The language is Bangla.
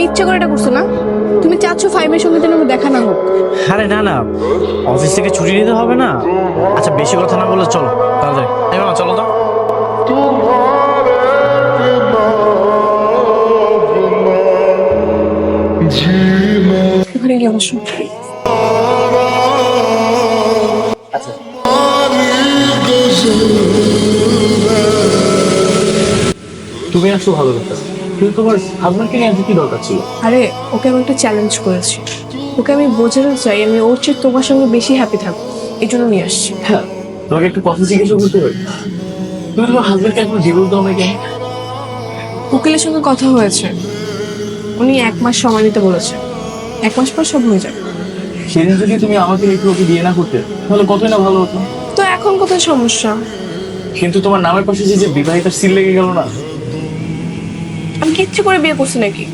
ইচ্ছে করে এটা করছো না? তুমি চাচ্ছো ফাইমের সঙ্গে যেন আমার দেখা না হোক। আরে না না, অফিস থেকে ছুটি নিতে হবে না। আচ্ছা বেশি কথা না বলে চলো তাড়াতাড়ি। এই মামা চলো তো। ওখানে গিয়ে বসো। তুমি আসলে ভালো কথা, কিন্তু তোমার হাজবেন্ডকে নিয়ে আজকে কি দরকার ছিল? আরে ওকে আমি একটা চ্যালেঞ্জ করেছি। ওকে আমি বোঝাতে চাই আমি ওর চেয়ে তোমার সঙ্গে বেশি হ্যাপি থাকবো, এই জন্য নিয়ে আসছি। হ্যাঁ, তোমাকে একটু কথা জিজ্ঞাসা করতে পারি? তুমি তোমার হাজবেন্ডকে এখন ডিভোর্স দাও না কেন? উকিলের সঙ্গে কথা হয়েছে, উনি 1 মাস সময় নিতে বলেছে। 1 মাস পর সব হয়ে যাবে। সেদিন যদি তুমি আমাকে একটু ওকে বিয়ে না করতে তাহলে কতই না ভালো হতো। তো এখন কোথায় সমস্যা? কিন্তু তোমার নামের পাশে যে বিবাহিতার সিল লেগে গেল না। আমি কি ইচ্ছে করে বিয়ে করছি নাকি?